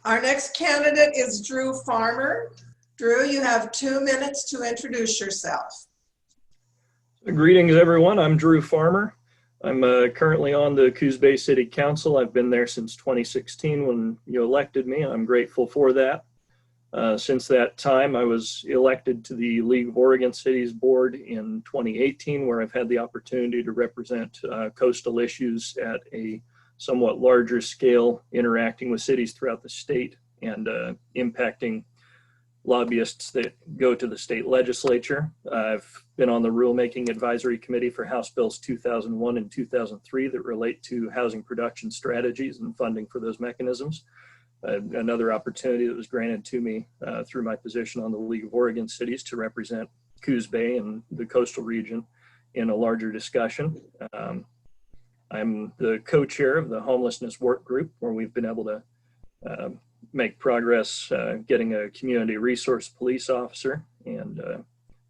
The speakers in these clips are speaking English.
Our next candidate is Drew Farmer. Drew, you have 2 minutes to introduce yourself. Greetings, everyone. I'm Drew Farmer. I'm currently on the Coos Bay City Council. I've been there since 2016 when you elected me, and I'm grateful for that. Since that time, I was elected to the League of Oregon Cities Board in 2018, where I've had the opportunity to represent coastal issues at a somewhat larger scale, interacting with cities throughout the state and impacting lobbyists that go to the state legislature. I've been on the rulemaking advisory committee for House Bills 2001 and 2003 that relate to housing production strategies and funding for those mechanisms. Another opportunity that was granted to me through my position on the League of Oregon Cities to represent Coos Bay and the coastal region in a larger discussion. I'm the co-chair of the homelessness work group, where we've been able to make progress getting a community resource police officer and a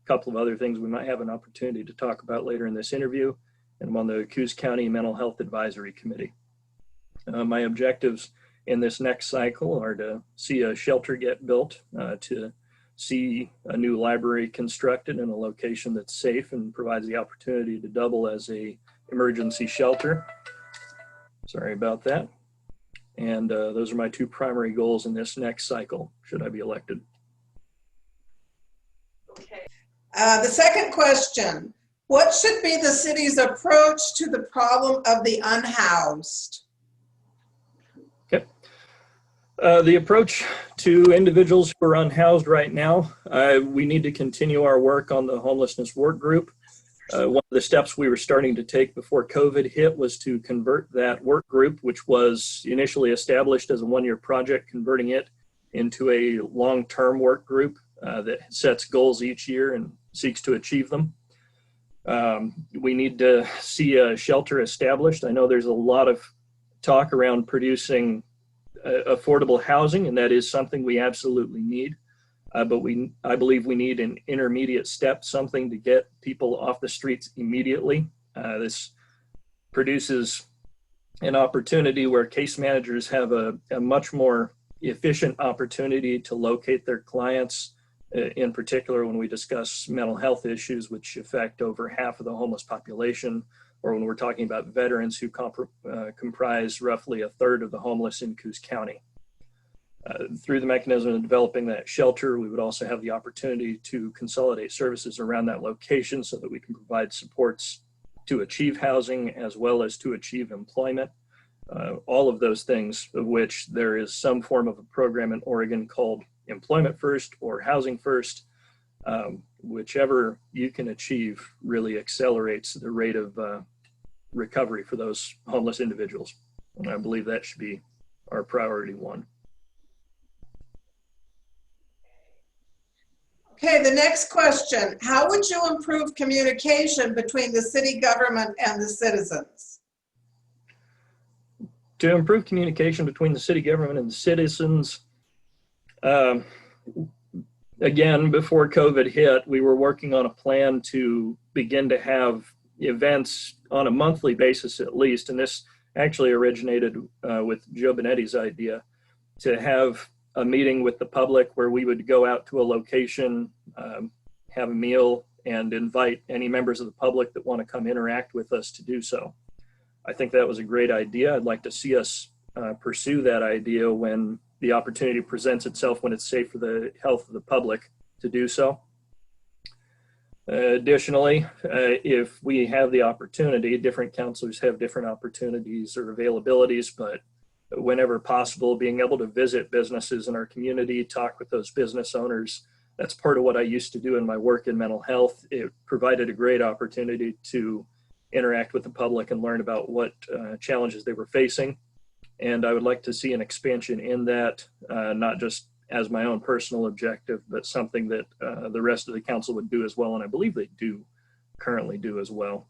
couple of other things we might have an opportunity to talk about later in this interview. And I'm on the Coos County Mental Health Advisory Committee. My objectives in this next cycle are to see a shelter get built, to see a new library constructed in a location that's safe and provides the opportunity to double as a emergency shelter. Sorry about that. And those are my two primary goals in this next cycle, should I be elected. Okay. The second question, what should be the city's approach to the problem of the unhoused? Okay. The approach to individuals who are unhoused right now, we need to continue our work on the homelessness work group. One of the steps we were starting to take before COVID hit was to convert that work group, which was initially established as a one-year project, converting it into a long-term work group that sets goals each year and seeks to achieve them. We need to see a shelter established. I know there's a lot of talk around producing affordable housing, and that is something we absolutely need. But I believe we need an intermediate step, something to get people off the streets immediately. This produces an opportunity where case managers have a much more efficient opportunity to locate their clients, in particular when we discuss mental health issues, which affect over half of the homeless population, or when we're talking about veterans who comprise roughly a third of the homeless in Coos County. Through the mechanism of developing that shelter, we would also have the opportunity to consolidate services around that location so that we can provide supports to achieve housing as well as to achieve employment. All of those things, of which there is some form of a program in Oregon called Employment First or Housing First. Whichever you can achieve really accelerates the rate of recovery for those homeless individuals. And I believe that should be our priority one. Okay, the next question. How would you improve communication between the city government and the citizens? To improve communication between the city government and the citizens, again, before COVID hit, we were working on a plan to begin to have events on a monthly basis at least, and this actually originated with Joe Benetti's idea to have a meeting with the public where we would go out to a location, have a meal, and invite any members of the public that want to come interact with us to do so. I think that was a great idea. I'd like to see us pursue that idea when the opportunity presents itself, when it's safe for the health of the public to do so. Additionally, if we have the opportunity, different councilors have different opportunities or availabilities, but whenever possible, being able to visit businesses in our community, talk with those business owners. That's part of what I used to do in my work in mental health. It provided a great opportunity to interact with the public and learn about what challenges they were facing. And I would like to see an expansion in that, not just as my own personal objective, but something that the rest of the council would do as well. And I believe they do currently do as well.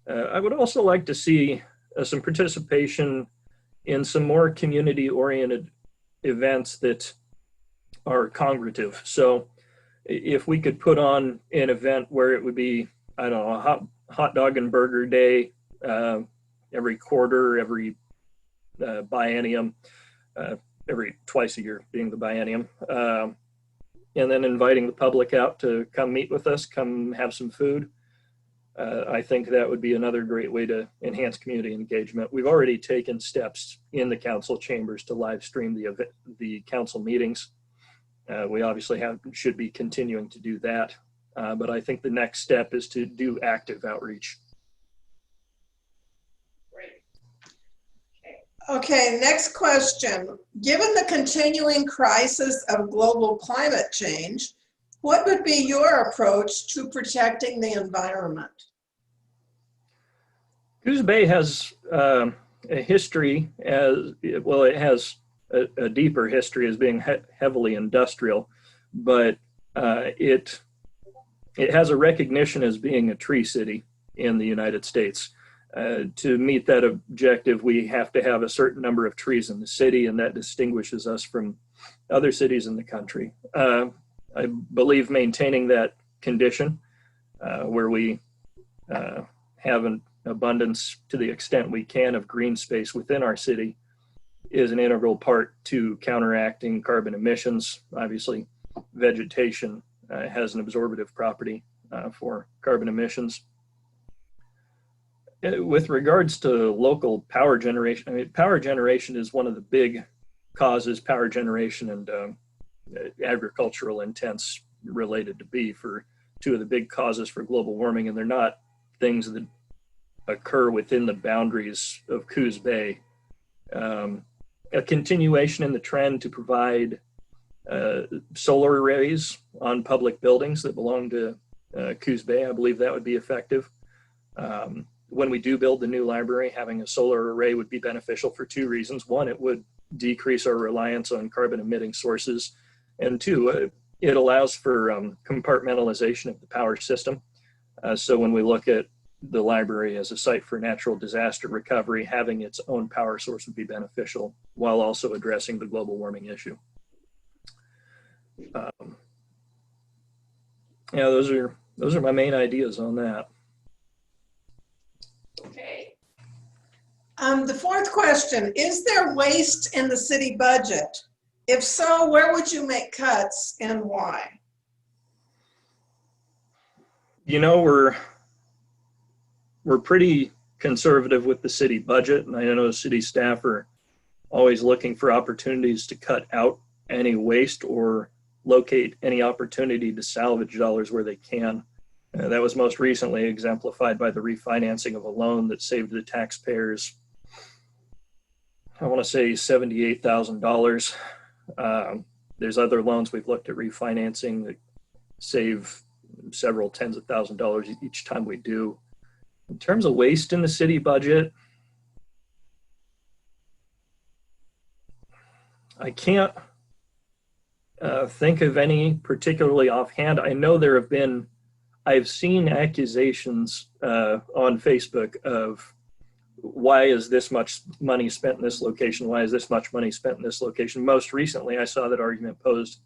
I would also like to see some participation in some more community-oriented events that are congregative. So if we could put on an event where it would be, I don't know, a hot dog and burger day every quarter, every biennium, every twice a year being the biennium. And then inviting the public out to come meet with us, come have some food. I think that would be another great way to enhance community engagement. We've already taken steps in the council chambers to live stream the council meetings. We obviously should be continuing to do that. But I think the next step is to do active outreach. Okay, next question. Given the continuing crisis of global climate change, what would be your approach to protecting the environment? Coos Bay has a history as well. It has a deeper history as being heavily industrial, but it has a recognition as being a tree city in the United States. To meet that objective, we have to have a certain number of trees in the city, and that distinguishes us from other cities in the country. I believe maintaining that condition where we have an abundance to the extent we can of green space within our city is an integral part to counteracting carbon emissions. Obviously, vegetation has an absorptive property for carbon emissions. With regards to local power generation, I mean, power generation is one of the big causes, power generation and agricultural intents related to beef are two of the big causes for global warming, and they're not things that occur within the boundaries of Coos Bay. A continuation in the trend to provide solar arrays on public buildings that belong to Coos Bay, I believe that would be effective. When we do build the new library, having a solar array would be beneficial for two reasons. One, it would decrease our reliance on carbon emitting sources. And two, it allows for compartmentalization of the power system. So when we look at the library as a site for natural disaster recovery, having its own power source would be beneficial while also addressing the global warming issue. Yeah, those are my main ideas on that. Okay. The fourth question, is there waste in the city budget? If so, where would you make cuts and why? You know, we're pretty conservative with the city budget, and I know city staff are always looking for opportunities to cut out any waste or locate any opportunity to salvage dollars where they can. That was most recently exemplified by the refinancing of a loan that saved the taxpayers, I want to say $78,000. There's other loans we've looked at refinancing that save several tens of thousands of dollars each time we do. In terms of waste in the city budget, I can't think of any particularly offhand. I know I've seen accusations on Facebook of why is this much money spent in this location? Why is this much money spent in this location? Most recently, I saw that argument posed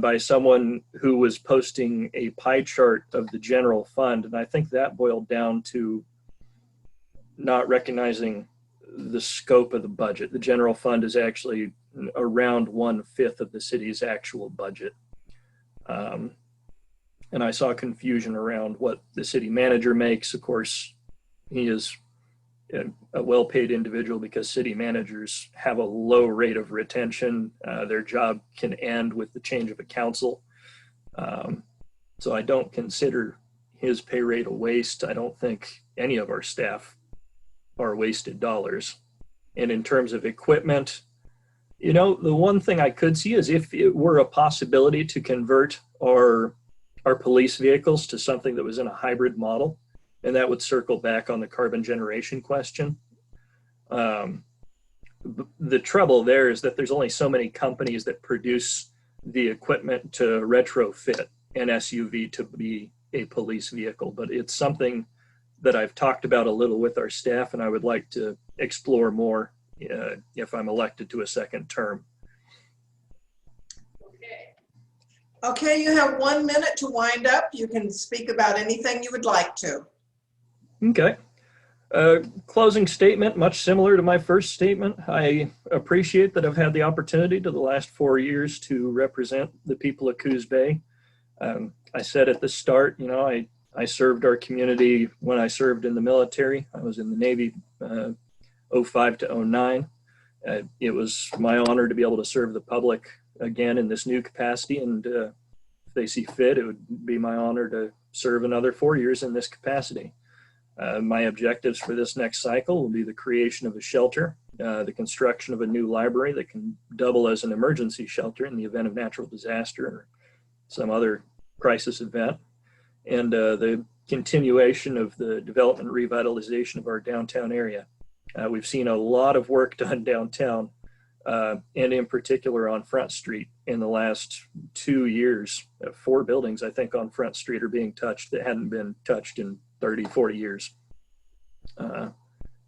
by someone who was posting a pie chart of the general fund. And I think that boiled down to not recognizing the scope of the budget. The general fund is actually around 1/5 of the city's actual budget. And I saw confusion around what the city manager makes. Of course, he is a well-paid individual because city managers have a low rate of retention. Their job can end with the change of a council. So I don't consider his pay rate a waste. I don't think any of our staff are wasted dollars. And in terms of equipment, you know, the one thing I could see is if it were a possibility to convert our police vehicles to something that was in a hybrid model, and that would circle back on the carbon generation question. The trouble there is that there's only so many companies that produce the equipment to retrofit an SUV to be a police vehicle, but it's something that I've talked about a little with our staff, and I would like to explore more if I'm elected to a second term. Okay, you have 1 minute to wind up. You can speak about anything you would like to. Okay. Closing statement, much similar to my first statement. I appreciate that I've had the opportunity to the last 4 years to represent the people of Coos Bay. I said at the start, you know, I served our community when I served in the military. I was in the Navy 05 to 09. It was my honor to be able to serve the public again in this new capacity, and if they see fit, it would be my honor to serve another 4 years in this capacity. My objectives for this next cycle will be the creation of a shelter, the construction of a new library that can double as an emergency shelter in the event of natural disaster or some other crisis event, and the continuation of the development and revitalization of our downtown area. We've seen a lot of work done downtown, and in particular on Front Street in the last 2 years. 4 buildings, I think, on Front Street are being touched that hadn't been touched in 30, 40 years. And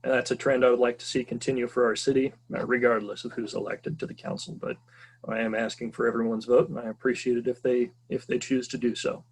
that's a trend I would like to see continue for our city, regardless of who's elected to the council. But I am asking for everyone's vote, and I appreciate it if they choose to do so.